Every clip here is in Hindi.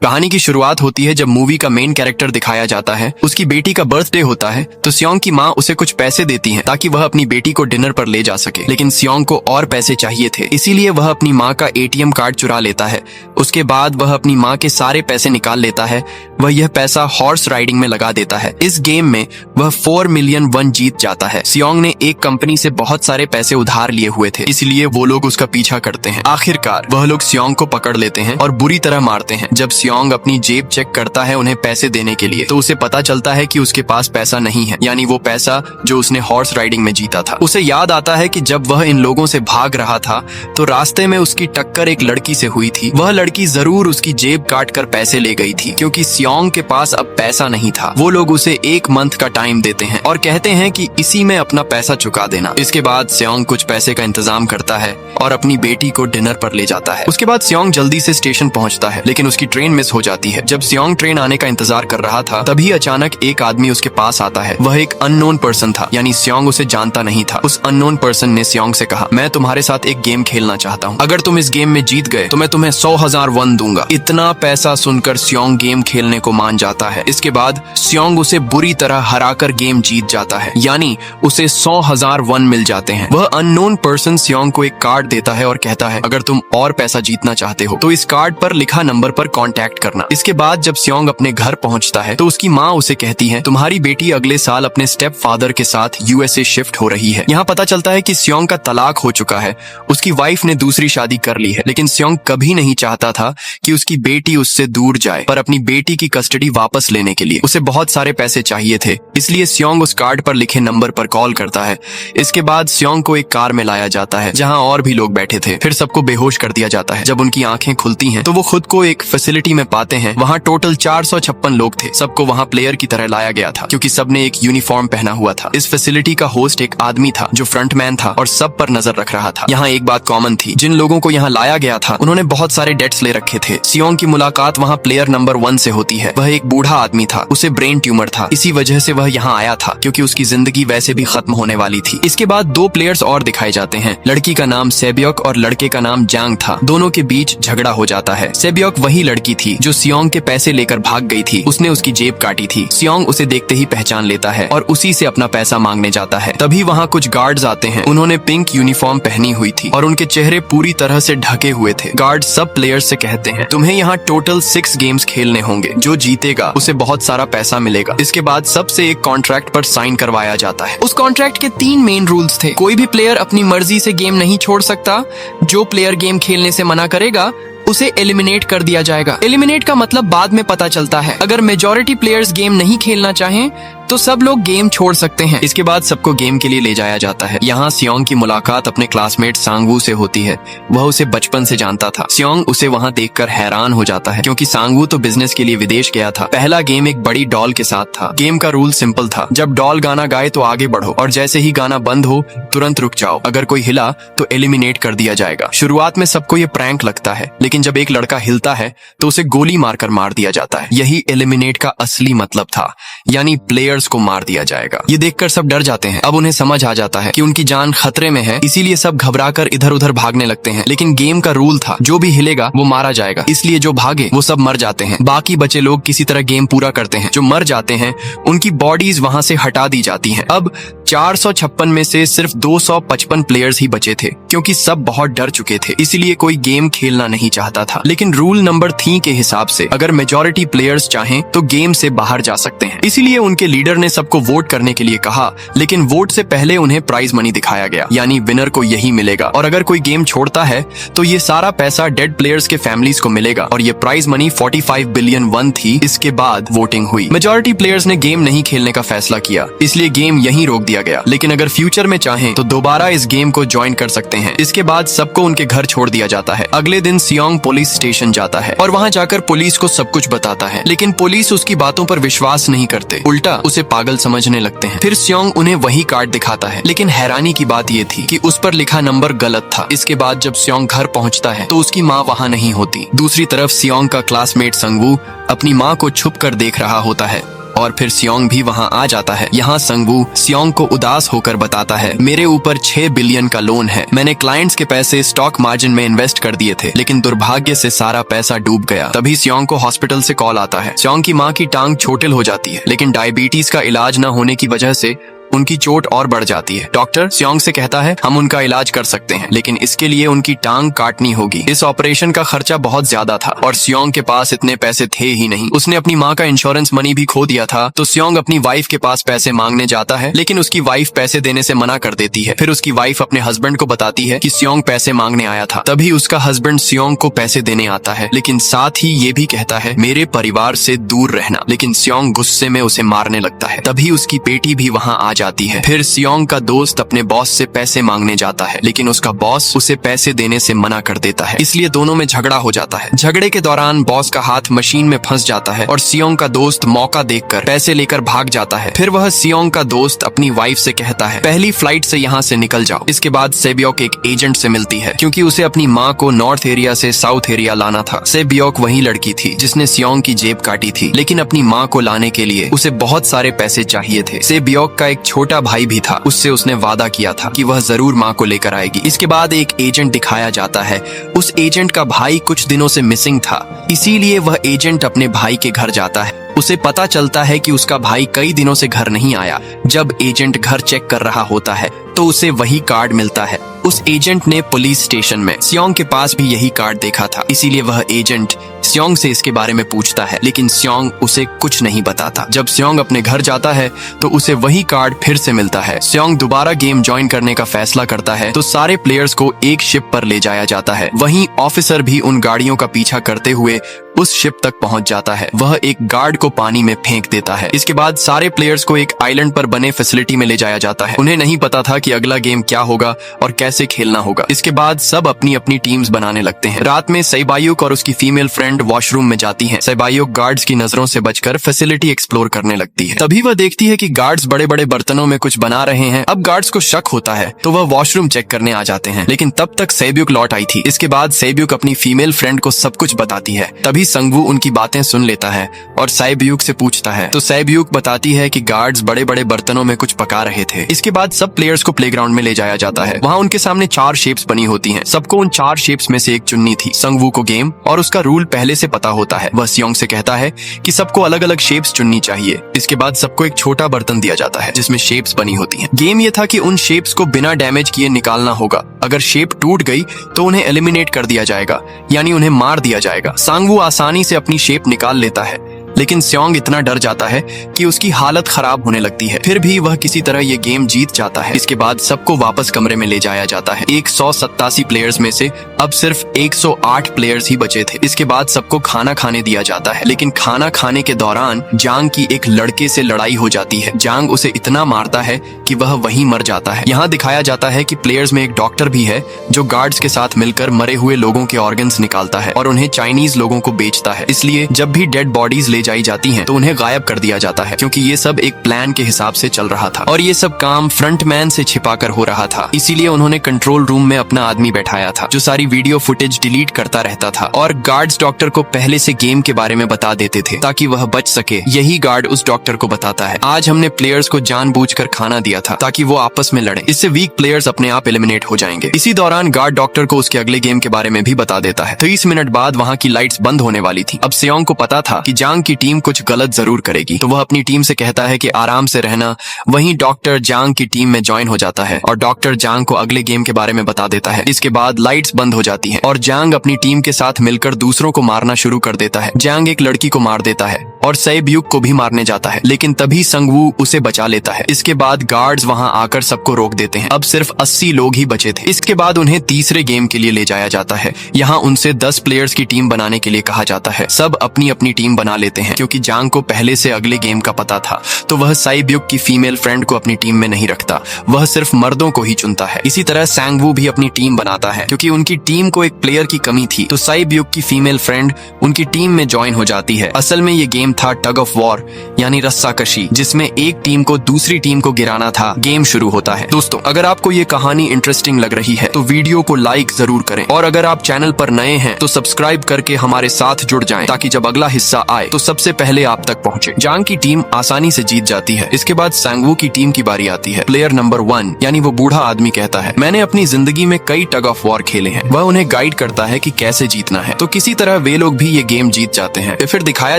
कहानी की शुरुआत होती है जब मूवी का मेन कैरेक्टर दिखाया जाता है। उसकी बेटी का बर्थडे होता है तो सियोंग की माँ उसे कुछ पैसे देती है ताकि वह अपनी बेटी को डिनर पर ले जा सके, लेकिन सियोंग को और पैसे चाहिए थे, इसीलिए वह अपनी माँ का एटीएम कार्ड चुरा लेता है। उसके बाद वह अपनी माँ के सारे पैसे निकाल लेता है। वह यह पैसा हॉर्स राइडिंग में लगा देता है। इस गेम में वह 4 मिलियन वन जीत जाता है। सियोंग ने एक कंपनी से बहुत सारे पैसे उधार लिए हुए थे, इसलिए वो लोग उसका पीछा करते हैं। आखिरकार वह लोग सियोंग को पकड़ लेते हैं और बुरी तरह मारते हैं। जब सियोंग अपनी जेब चेक करता है उन्हें पैसे देने के लिए, तो उसे पता चलता है कि उसके पास पैसा नहीं है, यानी वो पैसा जो उसने हॉर्स राइडिंग में जीता था। उसे याद आता है कि जब वह इन लोगों से भाग रहा था तो रास्ते में उसकी टक्कर एक लड़की से हुई थी। वह लड़की जरूर उसकी जेब काट कर पैसे ले गई थी, क्योंकि सियोंग के पास अब पैसा नहीं था। वो लोग उसे 1 मंथ का टाइम देते हैं और कहते हैं कि इसी में अपना पैसा चुका देना। इसके बाद सियोंग कुछ पैसे का इंतजाम करता है और अपनी बेटी को डिनर पर ले जाता है। उसके बाद सियोंग जल्दी से स्टेशन पहुंचता है, लेकिन उसकी ट्रेन मिस हो जाती है। जब सियोंग ट्रेन आने का इंतजार कर रहा था, तभी अचानक एक आदमी उसके पास आता है। वह एक अननोन पर्सन था, यानी सियोंग उसे जानता नहीं था। उस अननोन पर्सन ने सियोंग से कहा, मैं तुम्हारे साथ एक गेम खेलना चाहता हूँ। अगर तुम इस गेम में जीत गए तो मैं तुम्हें 100,000 वन दूंगा। इतना पैसा सुनकर सियोंग गेम खेलने को मान जाता है। इसके बाद सियोंग उसे बुरी तरह हराकर गेम जीत जाता है, यानी उसे 100,000 वन मिल जाते हैं। वह अननोन पर्सन सियोंग को एक कार्ड देता है और कहता है, अगर तुम और पैसा जीतना चाहते हो तो इस कार्ड पर लिखा नंबर पर कांटेक्ट करना। इसके बाद जब सियोंग अपने घर पहुंचता है तो उसकी माँ उसे कहती है, तुम्हारी बेटी अगले साल अपने स्टेप फादर के साथ यूएसए शिफ्ट हो रही है। यहाँ पता चलता है कि सियोंग का तलाक हो चुका है। उसकी वाइफ ने दूसरी शादी कर ली है, लेकिन सियोंग कभी नहीं चाहता था कि उसकी बेटी उससे दूर जाए। पर अपनी बेटी की कस्टडी वापस लेने के लिए उसे बहुत सारे पैसे चाहिए थे, इसलिए सियोंग उस कार्ड पर लिखे नंबर पर कॉल करता है। इसके बाद सियोंग को एक कार में लाया जाता है जहाँ और भी लोग बैठे थे। फिर सबको बेहोश कर दिया जाता है। जब उनकी आंखें खुलती हैं तो वो खुद को एक फैसिलिटी में पाते हैं। वहाँ टोटल 456 लोग थे। सबको वहाँ प्लेयर की तरह लाया गया था, क्योंकि सबने एक यूनिफॉर्म पहना हुआ था। इस फैसिलिटी का होस्ट एक आदमी था जो फ्रंटमैन था और सब पर नजर रख रहा था। यहाँ एक बात कॉमन थी, जिन लोगों को यहाँ लाया गया था उन्होंने बहुत सारे डेट्स ले रखे थे। सियोंग की मुलाकात वहाँ प्लेयर नंबर 1 से होती है। वह एक बूढ़ा आदमी था, उसे ब्रेन ट्यूमर था, इसी वजह से वह यहाँ आया था, क्योंकि उसकी जिंदगी वैसे भी खत्म होने वाली थी। इसके बाद 2 प्लेयर्स और दिखाए जाते हैं। लड़की का नाम सेबियोक और लड़के का नाम जांग था। दोनों के बीच झगड़ा हो जाता है। सेबियोक वही लड़की थी जो सियोंग के पैसे लेकर भाग गई थी। उसने उसकी जेब काटी थी। सियोंग उसे देखते ही पहचान लेता है और उसी से अपना पैसा मांगने जाता है। तभी वहाँ कुछ गार्ड्स आते हैं। उन्होंने पिंक यूनिफॉर्म पहनी हुई थी और उनके चेहरे पूरी तरह से ढके हुए थे। गार्ड सब प्लेयर्स से कहते हैं, तुम्हें यहाँ टोटल 6 गेम्स खेलने होंगे। जो जीतेगा उसे बहुत सारा पैसा मिलेगा। इसके बाद सबसे एक कॉन्ट्रैक्ट पर साइन करवाया जाता है। उस कॉन्ट्रैक्ट के 3 मेन रूल्स थे। कोई भी प्लेयर अपनी मर्जी से गेम नहीं छोड़ सकता। जो प्लेयर गेम खेलने से मना करेगा उसे एलिमिनेट कर दिया जाएगा। एलिमिनेट का मतलब बाद में पता चलता है। अगर मेजॉरिटी प्लेयर्स गेम नहीं खेलना चाहें तो सब लोग गेम छोड़ सकते हैं। इसके बाद सबको गेम के लिए ले जाया जाता है। यहाँ सियोंग की मुलाकात अपने क्लासमेट सांगवू से होती है। वह उसे बचपन से जानता था। सियोंग उसे वहाँ देखकर हैरान हो जाता है, क्योंकि सांगवू तो बिजनेस के लिए विदेश गया था। पहला गेम एक बड़ी डॉल के साथ था। गेम का रूल सिंपल था, जब डॉल गाना गाए तो आगे बढ़ो और जैसे ही गाना बंद हो तुरंत रुक जाओ। अगर कोई हिला तो एलिमिनेट कर दिया जाएगा। शुरुआत में सबको ये प्रैंक लगता है, लेकिन जब एक लड़का हिलता है तो उसे गोली मारकर मार दिया जाता है। यही एलिमिनेट का असली मतलब था, यानी प्लेयर्स को मार दिया जाएगा। ये देखकर सब डर जाते हैं। अब उन्हें समझ आ जाता है कि उनकी जान खतरे में है, इसीलिए सब घबराकर इधर उधर भागने लगते हैं। लेकिन गेम का रूल था, जो भी हिलेगा वो मारा जाएगा, इसलिए जो भागे वो सब मर जाते हैं। बाकी बचे लोग किसी तरह गेम पूरा करते हैं। जो मर जाते हैं उनकी बॉडीज वहां से हटा दी जाती हैं। अब 456 में से सिर्फ 255 प्लेयर्स ही बचे थे, क्योंकि सब बहुत डर चुके थे, इसलिए कोई गेम खेलना नहीं चाहता था। लेकिन रूल नंबर 3 के हिसाब से अगर मेजॉरिटी प्लेयर्स चाहें तो गेम से बाहर जा सकते हैं। इसीलिए उनके लीडर ने सबको वोट करने के लिए कहा, लेकिन वोट से पहले उन्हें प्राइज मनी दिखाया गया, यानी विनर को यही मिलेगा। और अगर कोई गेम छोड़ता है तो ये सारा पैसा डेड प्लेयर्स के फैमिलीज को मिलेगा। और ये प्राइज मनी 45 बिलियन वन थी। इसके बाद वोटिंग हुई। मेजॉरिटी प्लेयर्स ने गेम नहीं खेलने का फैसला किया, इसलिए गेम यहीं रोक दिया गया। लेकिन अगर फ्यूचर में चाहें तो दोबारा इस गेम को ज्वाइन कर सकते हैं। इसके बाद सबको उनके घर छोड़ दिया जाता है। अगले दिन सियोंग पुलिस स्टेशन जाता है और वहाँ जाकर पुलिस को सब कुछ बताता है, लेकिन पुलिस उसकी बातों पर विश्वास नहीं करते, उल्टा उसे पागल समझने लगते हैं। फिर सियोंग उन्हें वही कार्ड दिखाता है, लेकिन हैरानी की बात ये थी कि उस पर लिखा नंबर गलत था। इसके बाद जब सियोंग घर पहुंचता है तो उसकी माँ वहाँ नहीं होती। दूसरी तरफ सियोंग का क्लासमेट संगवू अपनी माँ को छुप कर देख रहा होता है और फिर सियोंग भी वहाँ आ जाता है। यहाँ संगवू सियोंग को उदास होकर बताता है, मेरे ऊपर 6 बिलियन का लोन है। मैंने क्लाइंट्स के पैसे स्टॉक मार्जिन में इन्वेस्ट कर दिए थे, लेकिन दुर्भाग्य से सारा पैसा डूब गया। तभी सियोंग को हॉस्पिटल से कॉल आता है। सियोंग की माँ की टांग छोटिल हो जाती है, लेकिन डायबिटीज का इलाज न होने की वजह से उनकी चोट और बढ़ जाती है। डॉक्टर सियोंग से कहता है, हम उनका इलाज कर सकते हैं, लेकिन इसके लिए उनकी टांग काटनी होगी। इस ऑपरेशन का खर्चा बहुत ज्यादा था और सियोंग के पास इतने पैसे थे ही नहीं। उसने अपनी माँ का इंश्योरेंस मनी भी खो दिया था। तो सियोंग अपनी वाइफ के पास पैसे मांगने जाता है, लेकिन उसकी वाइफ पैसे देने से मना कर देती है। फिर उसकी वाइफ अपने हस्बैंड को बताती है कि सियोंग पैसे मांगने आया था। तभी उसका हस्बैंड सियोंग को पैसे देने आता है, लेकिन साथ ही ये भी कहता है, मेरे परिवार से दूर रहना। लेकिन सियोंग गुस्से में उसे मारने लगता है। तभी उसकी बेटी भी वहाँ आ जाती है। फिर सियोंग का दोस्त अपने बॉस से पैसे मांगने जाता है, लेकिन उसका बॉस उसे पैसे देने से मना कर देता है। इसलिए दोनों में झगड़ा हो जाता है। झगड़े के दौरान बॉस का हाथ मशीन में फंस जाता है और सियोंग का दोस्त मौका देखकर पैसे लेकर भाग जाता है। फिर वह सियोंग का दोस्त अपनी वाइफ से कहता है, पहली फ्लाइट से यहाँ से निकल जाओ। इसके बाद सेबियोक एक एजेंट से मिलती है, क्योंकि उसे अपनी माँ को नॉर्थ एरिया से साउथ एरिया लाना था। सेबियोक वही लड़की थी जिसने सियोंग की जेब काटी थी, लेकिन अपनी माँ को लाने के लिए उसे बहुत सारे पैसे चाहिए थे। सेबियोक का एक छोटा भाई भी था, उससे उसने वादा किया था कि वह जरूर माँ को लेकर आएगी। इसके बाद एक एजेंट दिखाया जाता है। उस एजेंट का भाई कुछ दिनों से मिसिंग था, इसीलिए वह एजेंट अपने भाई के घर जाता है। उसे पता चलता है कि उसका भाई कई दिनों से घर नहीं आया। जब एजेंट घर चेक कर रहा होता है तो उसे वही कार्ड मिलता है। उस एजेंट ने पुलिस स्टेशन में सियोंग के पास भी यही कार्ड देखा था, इसीलिए वह एजेंट सियोंग से इसके बारे में पूछता है, लेकिन सियोंग उसे कुछ नहीं बताता। जब सियोंग अपने घर जाता है तो उसे वही कार्ड फिर से मिलता है। सियोंग दोबारा गेम ज्वाइन करने का फैसला करता है तो सारे प्लेयर्स को एक शिप पर ले जाया जाता है। वहीं ऑफिसर भी उन गाड़ियों का पीछा करते हुए उस शिप तक पहुंच जाता है। वह एक गार्ड को पानी में फेंक देता है। इसके बाद सारे प्लेयर्स को एक आइलैंड पर बने फैसिलिटी में ले जाया जाता है। उन्हें नहीं पता था कि अगला गेम क्या होगा और कैसे खेलना होगा। इसके बाद सब अपनी अपनी टीम्स बनाने लगते हैं। रात में सेबायुक और उसकी फीमेल फ्रेंड वॉशरूम में जाती हैं। सेबायुक गार्ड्स की नजरों से बचकर फैसिलिटी एक्सप्लोर करने लगती है। तभी वह देखती है कि गार्ड्स बड़े बड़े बर्तनों में कुछ बना रहे हैं। अब गार्ड्स को शक होता है तो वह वॉशरूम चेक करने आ जाते हैं, लेकिन तब तक सेब्युक लौट आई थी। इसके बाद सेब्युक अपनी फीमेल फ्रेंड को सब कुछ बताती है। तभी संगवू उनकी बातें सुन लेता है और सेब्युक से पूछता है, तो सेब्युक बताती है कि गार्ड्स बड़े बड़े बर्तनों में कुछ पका रहे थे। इसके बाद सब प्लेयर्स को प्लेग्राउंड में ले जाया जाता है। वहाँ उनके सामने 4 शेप्स बनी होती हैं। सबको उन 4 शेप्स में से एक चुननी थी। संगवू को गेम और उसका रूल पहले से पता होता है। वह सियोंग से कहता है कि सबको अलग अलग शेप्स चुननी चाहिए। इसके बाद सबको एक छोटा बर्तन दिया जाता है जिसमें शेप्स बनी होती हैं। गेम ये था कि उन शेप्स को बिना डैमेज किए निकालना होगा। अगर शेप टूट गई तो उन्हें एलिमिनेट कर दिया जाएगा, यानी उन्हें मार दिया जाएगा। सांगवू आसानी से अपनी शेप निकाल लेता है, लेकिन सियोंग इतना डर जाता है कि उसकी हालत खराब होने लगती है। फिर भी वह किसी तरह ये गेम जीत जाता है। इसके बाद सबको वापस कमरे में ले जाया जाता है। 187 प्लेयर्स में से अब सिर्फ 108 प्लेयर्स ही बचे थे। इसके बाद सबको खाना खाने दिया जाता है, लेकिन खाना खाने के दौरान जांग की एक लड़के से लड़ाई हो जाती है। जांग उसे इतना मारता है कि वह वहीं मर जाता है। यहाँ दिखाया जाता है कि प्लेयर्स में एक डॉक्टर भी है जो गार्ड्स के साथ मिलकर मरे हुए लोगों के ऑर्गन्स निकालता है और उन्हें चाइनीज लोगों को बेचता है। इसलिए जब भी डेड बॉडीज ले जाई जाती हैं तो उन्हें गायब कर दिया जाता है, क्योंकि ये सब एक प्लान के हिसाब से चल रहा था और ये सब काम फ्रंटमैन से छिपाकर हो रहा था। इसीलिए उन्होंने कंट्रोल रूम में अपना आदमी बैठाया था जो सारी वीडियो फुटेज डिलीट करता रहता था और गार्ड्स डॉक्टर को पहले से गेम के बारे में बता देते थे ताकि वह बच सके। यही गार्ड उस डॉक्टर को बताता है, आज हमने प्लेयर्स को जानबूझकर खाना दिया था ताकि वो आपस में लड़े, इससे वीक प्लेयर्स अपने आप एलिमिनेट हो जाएंगे। इसी दौरान गार्ड डॉक्टर को उसके अगले गेम के बारे में भी बता देता है। 30 मिनट बाद वहाँ की लाइट्स बंद होने वाली थी। अब सियोंग को पता था कि जांग की टीम कुछ गलत जरूर करेगी, तो वह अपनी टीम से कहता है कि आराम से रहना। वहीं डॉक्टर जांग की टीम में ज्वाइन हो जाता है और डॉक्टर जांग को अगले गेम के बारे में बता देता है। इसके बाद लाइट्स बंद हो जाती हैं और जांग अपनी टीम के साथ मिलकर दूसरों को मारना शुरू कर देता है। जांग एक लड़की को मार देता है और सेब्युक को भी मारने जाता है, लेकिन तभी संगवू उसे बचा लेता है। इसके बाद गार्ड्स वहां आकर सबको रोक देते हैं। अब सिर्फ 80 लोग ही बचे थे। इसके बाद उन्हें तीसरे गेम के लिए ले जाया जाता है। यहाँ उनसे 10 प्लेयर्स की टीम बनाने के लिए कहा जाता है। सब अपनी अपनी टीम बना लेते हैं क्योंकि जांग को पहले से अगले गेम का पता था, तो वह सेब्युक की फीमेल फ्रेंड को अपनी टीम में नहीं रखता। वह सिर्फ मर्दों को ही चुनता है। इसी तरह सांगवू भी अपनी टीम बनाता है क्योंकि उनकी टीम को एक प्लेयर की कमी थी, तो सेब्युक की फीमेल फ्रेंड उनकी टीम में ज्वाइन हो जाती है। असल में ये गेम गेम था टग ऑफ वॉर यानी रस्साकशी, जिसमें एक टीम को दूसरी टीम को गिराना था। गेम शुरू होता है। दोस्तों, अगर आपको ये कहानी इंटरेस्टिंग लग रही है तो वीडियो को लाइक जरूर करें, और अगर आप चैनल पर नए हैं तो सब्सक्राइब करके हमारे साथ जुड़ जाएं, ताकि जब अगला हिस्सा आए तो सबसे पहले आप तक पहुंचे। जांग की टीम आसानी से जीत जाती है। इसके बाद सांगवू की टीम की बारी आती है। प्लेयर नंबर 1 यानी वो बूढ़ा आदमी कहता है, मैंने अपनी जिंदगी में कई टग ऑफ वॉर खेले हैं। वह उन्हें गाइड करता है कि कैसे जीतना है। तो किसी तरह वे लोग भी ये गेम जीत जाते हैं। फिर दिखाया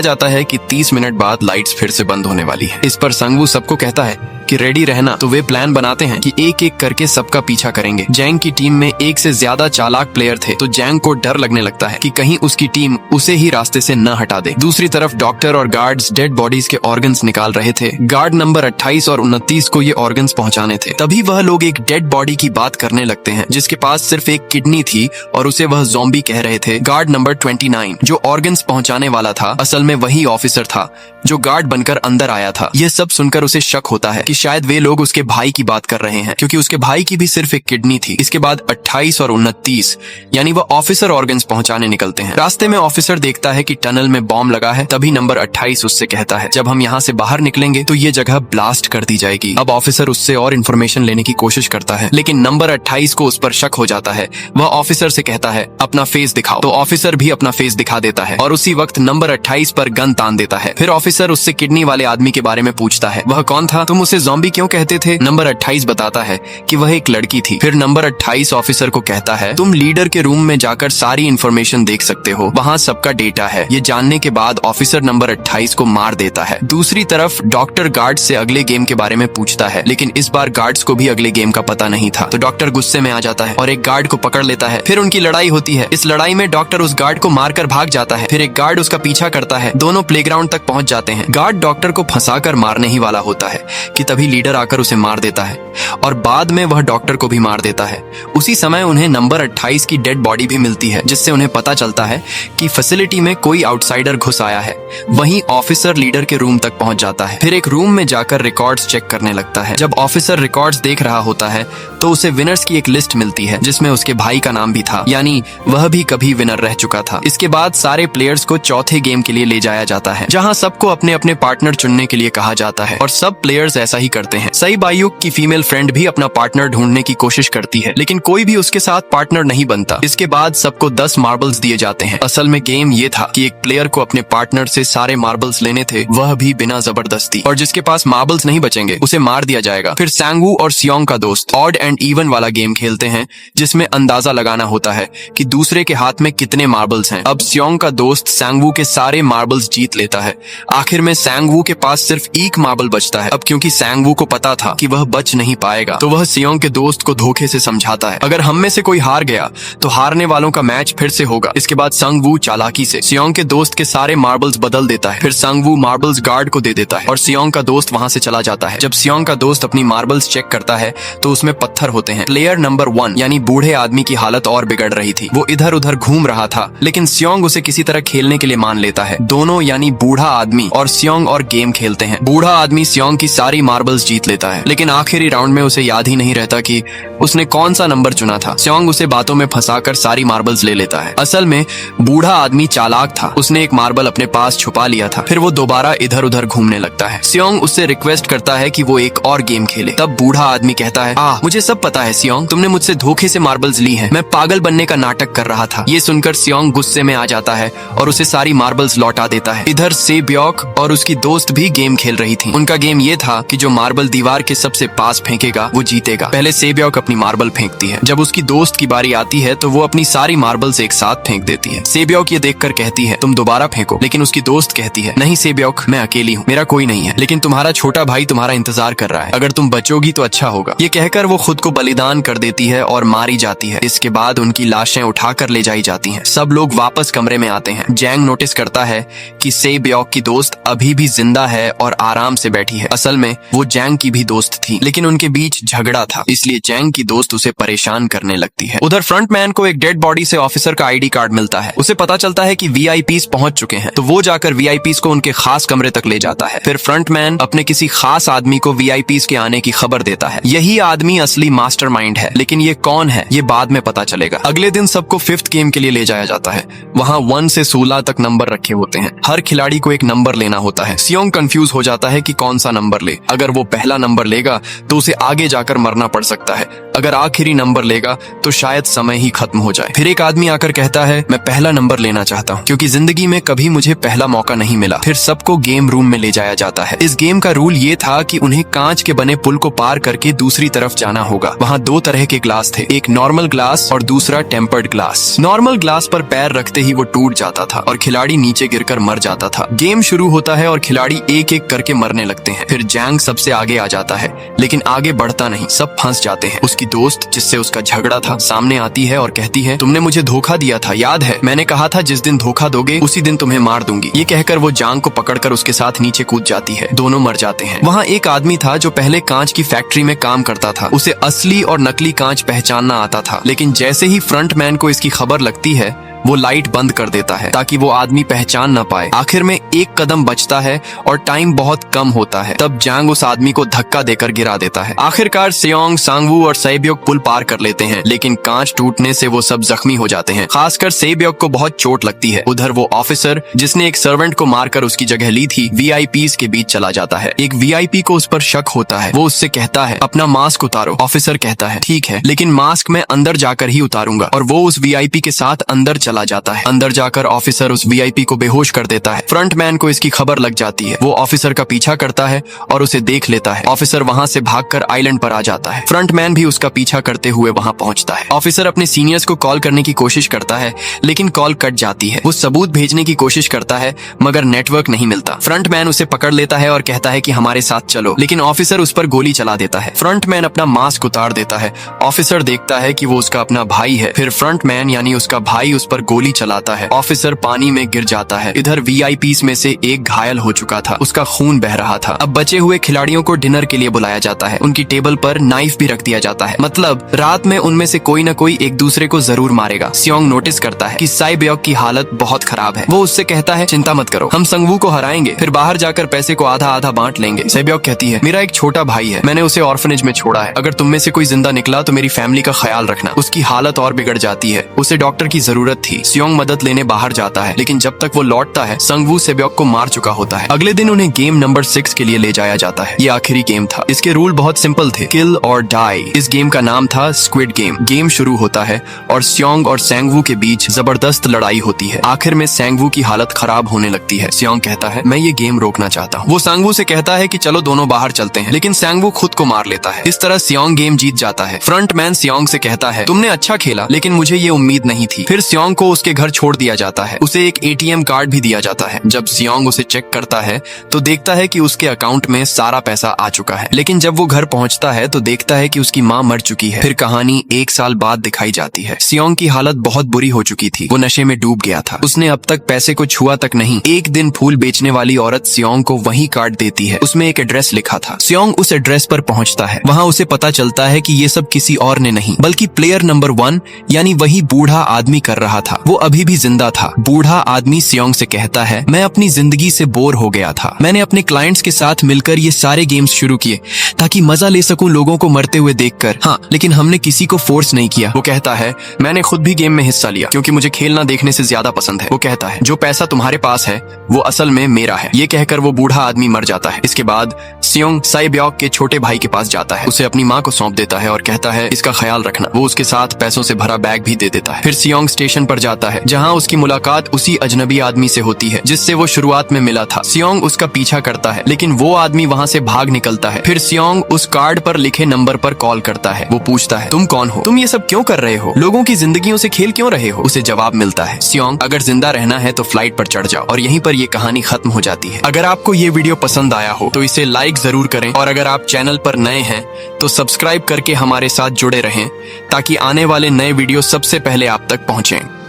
जाता है कि 30 मिनट बाद लाइट्स फिर से बंद होने वाली है। इस पर सांगवू सबको कहता है कि रेडी रहना। तो वे प्लान बनाते हैं कि एक एक करके सबका पीछा करेंगे। जैंग की टीम में एक से ज्यादा चालाक प्लेयर थे, तो जैंग को डर लगने लगता है कि कहीं उसकी टीम उसे ही रास्ते से न हटा दे। दूसरी तरफ डॉक्टर और गार्ड्स डेड बॉडीज के ऑर्गन्स निकाल रहे थे। गार्ड नंबर 28 और 29 को ये ऑर्गन्स पहुंचाने थे। तभी वह लोग एक डेड बॉडी की बात करने लगते हैं, जिसके पास सिर्फ एक किडनी थी और उसे वह ज़ॉम्बी कह रहे थे। गार्ड नंबर 29 जो ऑर्गन्स पहुंचाने वाला था, असल में वही ऑफिसर था जो गार्ड बनकर अंदर आया था। यह सब सुनकर उसे शक होता है कि शायद वे लोग उसके भाई की बात कर रहे हैं, क्योंकि उसके भाई की भी सिर्फ एक किडनी थी। इसके बाद 28 और 29 यानी वह ऑफिसर ऑर्गन्स पहुंचाने निकलते हैं। रास्ते में ऑफिसर देखता है कि टनल में बॉम्ब लगा है। तभी नंबर 28 उससे कहता है, जब हम यहाँ से बाहर निकलेंगे तो ये जगह ब्लास्ट कर दी जाएगी। अब ऑफिसर उससे और इन्फॉर्मेशन लेने की कोशिश करता है, लेकिन नंबर 28 को उस पर शक हो जाता है। वह ऑफिसर से कहता है, अपना फेस दिखाओ। तो ऑफिसर भी अपना फेस दिखा देता है और उसी वक्त नंबर 28 पर गन तान देता है। फिर ऑफिसर उससे किडनी वाले आदमी के बारे में पूछता है, वह कौन था? तुम उसे ज़ॉम्बी क्यों कहते थे? नंबर 28 बताता है कि वह एक लड़की थी। फिर नंबर 28 ऑफिसर को कहता है, तुम लीडर के रूम में जाकर सारी इन्फॉर्मेशन देख सकते हो, वहाँ सबका डेटा है। ये जानने के बाद ऑफिसर नंबर 28 को मार देता है। दूसरी तरफ डॉक्टर गार्ड से अगले गेम के बारे में पूछता है, लेकिन इस बार गार्ड्स को भी अगले गेम का पता नहीं था। तो डॉक्टर गुस्से में आ जाता है और एक गार्ड को पकड़ लेता है। फिर उनकी लड़ाई होती है। इस लड़ाई में डॉक्टर उस गार्ड को मारकर भाग जाता है। फिर एक गार्ड उसका पीछा करता है। दोनों प्लेग्राउंड तक पहुंच जाते हैं। गार्ड डॉक्टर को फंसाकर मारने ही वाला होता है कि तभी लीडर आकर उसे मार देता है और बाद में वह डॉक्टर को भी मार देता है। उसी समय उन्हें नंबर 28 की डेड बॉडी भी मिलती है, जिससे उन्हें पता चलता है कि फैसिलिटी में कोई आउटसाइडर घुस आया है। वहीं ऑफिसर लीडर के रूम तक पहुंच जाता है। फिर एक रूम में जाकर रिकॉर्ड्स चेक करने लगता है। जब ऑफिसर रिकॉर्ड्स देख रहा होता है तो उसे विनर्स की एक लिस्ट मिलती है, जिसमें उसके भाई का नाम भी था, यानी वह भी कभी विनर रह चुका था। इसके बाद सारे प्लेयर्स को चौथे गेम के लिए ले जाया जाता है, जहाँ सबको अपने अपने पार्टनर चुनने के लिए कहा जाता है और सब प्लेयर्स ऐसा ही करते हैं। सई बायुक की फीमेल फ्रेंड भी अपना पार्टनर ढूंढने की कोशिश करती है, लेकिन कोई भी उसके साथ पार्टनर नहीं बनता। इसके बाद सबको 10 मार्बल्स दिए जाते हैं। असल में गेम ये था कि एक प्लेयर को अपने पार्टनर से सारे मार्बल्स लेने थे, वह भी बिना जबरदस्ती, और जिसके पास मार्बल्स नहीं बचेंगे उसे मार दिया जाएगा। फिर सांगवू और सियोंग का दोस्त ऑड एंड इवन वाला गेम खेलते हैं, जिसमें अंदाजा लगाना होता है कि दूसरे के हाथ में कितने मार्बल्स हैं। अब सियोंग का दोस्त सांगवू के सारे मार्बल्स जीत लेता है। आखिर में सांगवू के पास सिर्फ एक मार्बल बचता है। अब क्योंकि सांगवू को पता था कि वह बच नहीं पाएगा, तो वह सियोंग के दोस्त को धोखे से समझाता है, अगर हम में से कोई हार गया तो हारने वालों का मैच फिर से होगा। इसके बाद सांगवू चालाकी से सियोंग के दोस्त के सारे मार्बल्स बदल देता है। फिर सांगवू मार्बल्स गार्ड को दे देता है और सियोंग का दोस्त वहां से चला जाता है। जब सियोंग का दोस्त अपनी मार्बल्स चेक करता है तो उसमें पत्थर होते हैं। प्लेयर नंबर 1 यानी बूढ़े आदमी की हालत और बिगड़ रही थी। वो इधर उधर घूम रहा था, लेकिन सियोंग उसे किसी तरह खेलने के लिए मान लेता है। दोनों यानी बूढ़ा आदमी और सियोंग और गेम खेलते हैं। बूढ़ा आदमी सियोंग की सारी मार्बल्स जीत लेता है, लेकिन आखिरी राउंड में उसे याद ही नहीं रहता कि उसने कौन सा नंबर चुना था। सियोंग उसे बातों में फंसाकर सारी मार्बल्स ले लेता है। असल में बूढ़ा आदमी चालाक था, उसने एक मार्बल अपने पास छुपा लिया था। फिर वो दोबारा इधर उधर घूमने लगता है। सियोंग उससे रिक्वेस्ट करता है कि वो एक और गेम खेले। तब बूढ़ा आदमी कहता है, मुझे सब पता है सियोंग, तुमने मुझसे धोखे से मार्बल्स ली हैं। मैं पागल बनने का नाटक कर रहा था। ये सुनकर सियोंग गुस्से में आ जाता है और उसे सारी मार्बल्स लौटा देता है। इधर से ब्योक और उसकी दोस्त भी गेम खेल रही थी। उनका गेम ये था कि जो मार्बल दीवार के सबसे पास फेंकेगा वो जीतेगा। पहले सेब्योक अपनी मार्बल फेंकती है। जब उसकी दोस्त की बारी आती है तो वो अपनी सारी मार्बल्स एक साथ फेंक देती है। सेब्योक ये देखकर कहती है, तुम दोबारा फेंको, लेकिन उसकी दोस्त कहती है, नहीं सेब्योक, मैं अकेली हूँ, मेरा कोई नहीं है, लेकिन तुम्हारा छोटा भाई तुम्हारा इंतजार कर रहा है, अगर तुम बचोगी तो अच्छा होगा। ये कहकर वो खुद को बलिदान कर देती है और मारी जाती है। इसके बाद उनकी लाशें उठाकर ले जाई जाती हैं। सब लोग वापस कमरे में आते हैं। जैंग नोटिस करता है कि सेब्योक की दोस्त अभी भी जिंदा है और आराम से बैठी है। असल में वो वो जैंग की भी दोस्त थी, लेकिन उनके बीच झगड़ा था, इसलिए जैंग की दोस्त उसे परेशान करने लगती है। उधर फ्रंटमैन को एक डेड बॉडी से ऑफिसर का आईडी कार्ड मिलता है। उसे पता चलता है कि वीआईपीज पहुंच चुके हैं, तो वो जाकर वीआईपीज को उनके खास कमरे तक ले जाता है। फिर फ्रंटमैन अपने किसी खास आदमी को वीआईपीज के आने की खबर देता है। यही आदमी असली मास्टरमाइंड है, लेकिन ये कौन है ये बाद में पता चलेगा। अगले दिन सबको 5th गेम के लिए ले जाया जाता है। वहाँ 1 से 16 तक नंबर रखे होते हैं। हर खिलाड़ी को एक नंबर लेना होता है। सियोंग कंफ्यूज हो जाता है कि कौन सा नंबर ले। अगर वो पहला नंबर लेगा तो उसे आगे जाकर मरना पड़ सकता है, अगर आखिरी नंबर लेगा तो शायद समय ही खत्म हो जाए। फिर एक आदमी आकर कहता है, मैं पहला नंबर लेना चाहता हूँ क्योंकि जिंदगी में कभी मुझे पहला मौका नहीं मिला। फिर सबको गेम रूम में ले जाया जाता है। इस गेम का रूल ये था कि उन्हें कांच के बने पुल को पार करके दूसरी तरफ जाना होगा। वहाँ 2 तरह के ग्लास थे, एक नॉर्मल ग्लास और दूसरा टेम्पर्ड ग्लास। नॉर्मल ग्लास पर पैर रखते ही वो टूट जाता था और खिलाड़ी नीचे गिरकर मर जाता था। गेम शुरू होता है और खिलाड़ी एक एक करके मरने लगते हैं। फिर जैंग सबसे आगे आ जाता है, लेकिन आगे बढ़ता नहीं, सब फंस जाते हैं। उसकी दोस्त जिससे उसका झगड़ा था सामने आती है और कहती है, तुमने मुझे धोखा दिया था, याद है? मैंने कहा था जिस दिन धोखा दोगे उसी दिन तुम्हें मार दूंगी। ये कहकर वो जांग को पकड़कर उसके साथ नीचे कूद जाती है। दोनों मर जाते हैं। वहाँ एक आदमी था जो पहले कांच की फैक्ट्री में काम करता था। उसे असली और नकली कांच पहचानना आता था, लेकिन जैसे ही फ्रंटमैन को इसकी खबर लगती है वो लाइट बंद कर देता है ताकि वो आदमी पहचान न पाए। आखिर में एक कदम बचता है और टाइम बहुत कम होता है। तब जांग उस आदमी को धक्का देकर गिरा देता है। आखिरकार सियोंग, सांगवू और सेब्योक पुल पार कर लेते हैं, लेकिन कांच टूटने से वो सब जख्मी हो जाते हैं। खासकर सेब्योक को बहुत चोट लगती है। उधर वो ऑफिसर जिसने एक सर्वेंट को मारकर उसकी जगह ली थी, वीआईपीज के बीच चला जाता है। एक वीआईपी को उस पर शक होता है। वो उससे कहता है, अपना मास्क उतारो। ऑफिसर कहता है, ठीक है, लेकिन मास्क मैं अंदर जाकर ही उतारूंगा। और वो उस वीआईपी के साथ अंदर चला जाता है। अंदर जाकर ऑफिसर उस वीआईपी को बेहोश कर देता है। फ्रंटमैन को इसकी खबर लग जाती है। वो ऑफिसर का पीछा करता है और उसे देख लेता है। ऑफिसर वहाँ से भागकर आइलैंड पर आ जाता है। फ्रंटमैन भी उसका पीछा करते हुए वहाँ पहुँचता है। ऑफिसर अपने सीनियर्स को कॉल करने की कोशिश करता है, लेकिन कॉल कट जाती है। वो सबूत भेजने की कोशिश करता है, मगर नेटवर्क नहीं मिलता। फ्रंटमैन उसे पकड़ लेता है और कहता है कि हमारे साथ चलो, लेकिन ऑफिसर उस पर गोली चला देता है। फ्रंटमैन अपना मास्क उतार देता है। ऑफिसर देखता है कि वो उसका अपना भाई है। फिर फ्रंटमैन यानी उसका भाई उस पर गोली चलाता है। ऑफिसर पानी में गिर जाता है। इधर वीआईपीज में से एक घायल हो चुका था, उसका खून बह रहा था। अब बचे हुए खिलाड़ियों को डिनर के लिए बुलाया जाता है। उनकी टेबल पर नाइफ भी रख दिया जाता है, मतलब रात में उनमें से कोई न कोई एक दूसरे को जरूर मारेगा। सियोंग नोटिस करता है कि साइब्योक की हालत बहुत खराब है। वो उससे कहता है, चिंता मत करो, हम संगवू को हराएंगे, फिर बाहर जाकर पैसे को आधा आधा बांट लेंगे। साइब्योक कहती है, मेरा एक छोटा भाई है, मैंने उसे ऑर्फनेज में छोड़ा है। अगर तुम में से कोई जिंदा निकला तो मेरी फैमिली का ख्याल रखना। उसकी हालत और बिगड़ जाती है, उसे डॉक्टर की जरूरत थी। सियोंग मदद लेने बाहर जाता है, लेकिन जब तक वो लौटता है संगवू सेब्योक को मार चुका होता है। अगले दिन उन्हें गेम नंबर 6 के लिए ले जाया जाता है। ये आखिरी गेम था। इसके रूल बहुत सिंपल थे, किल और डाई। इस गेम का नाम था स्क्विड गेम। गेम शुरू होता है और सियोंग और सांगवू के बीच जबरदस्त लड़ाई होती है। आखिर में सांगवू की हालत खराब होने लगती है। सियोंग कहता है, मैं ये गेम रोकना चाहता हूँ। वो सांगवू से कहता है कि चलो दोनों बाहर चलते हैं, लेकिन सांगवू खुद को मार लेता है। इस तरह सियोंग गेम जीत जाता है। फ्रंटमैन सियोंग से कहता है, तुमने अच्छा खेला, लेकिन मुझे ये उम्मीद नहीं थी। फिर सियोंग को उसके घर छोड़ दिया जाता है। उसे एक एटीएम कार्ड भी दिया जाता है। जब सियोंग उसे चेक करता है तो देखता है कि उसके अकाउंट में सारा पैसा आ चुका है, लेकिन जब वो घर पहुंचता है तो देखता है कि उसकी माँ मर चुकी है। फिर कहानी 1 साल बाद दिखाई जाती है। सियोंग की हालत बहुत बुरी हो चुकी थी। वो नशे में डूब गया था। उसने अब तक पैसे को छुआ तक नहीं। एक दिन फूल बेचने वाली औरत सियोंग को वही कार्ड देती है। उसमें एक एड्रेस लिखा था। सियोंग उस एड्रेस पर पहुंचता है। वहाँ उसे पता चलता है कि ये सब किसी और ने नहीं बल्कि प्लेयर नंबर 1 यानी वही बूढ़ा आदमी कर रहा था। वो अभी भी जिंदा था। बूढ़ा आदमी सियोंग से कहता है, मैं अपनी जिंदगी से बोर हो गया था। मैंने अपने क्लाइंट्स के साथ मिलकर ये सारे गेम्स शुरू किए ताकि मजा ले सकूं लोगों को मरते हुए देखकर। हाँ, लेकिन हमने किसी को फोर्स नहीं किया। वो कहता है, मैंने खुद भी गेम में हिस्सा लिया क्योंकि मुझे खेलना देखने से ज्यादा पसंद है। वो कहता है, जो पैसा तुम्हारे पास है वो असल में मेरा है। ये कहकर वो बूढ़ा आदमी मर जाता है। इसके बाद सियोंग साइब्योक के छोटे भाई के पास जाता है। उसे अपनी माँ को सौंप देता है और कहता है, इसका ख्याल रखना। वो उसके साथ पैसों से भरा बैग भी दे देता है। फिर सियोंग स्टेशन पर जाता है जहाँ उसकी मुलाकात उसी अजनबी आदमी से होती है जिससे वो शुरुआत में मिला था। सियोंग उसका पीछा करता है, लेकिन वो आदमी वहाँ से भाग निकलता है। फिर सियोंग उस कार्ड पर लिखे नंबर पर कॉल करता है। वो पूछता है, तुम कौन हो? तुम ये सब क्यों कर रहे हो? लोगों की जिंदगियों से खेल क्यों रहे हो? उसे जवाब मिलता है, सियोंग, अगर जिंदा रहना है तो फ्लाइट पर चढ़ जाओ। और यहीं पर ये कहानी खत्म हो जाती है। अगर आपको ये वीडियो पसंद आया हो तो इसे लाइक जरूर करें, और अगर आप चैनल पर नए हैं तो सब्सक्राइब करके हमारे साथ जुड़े रहें ताकि आने वाले नए वीडियो सबसे पहले आप तक पहुंचें।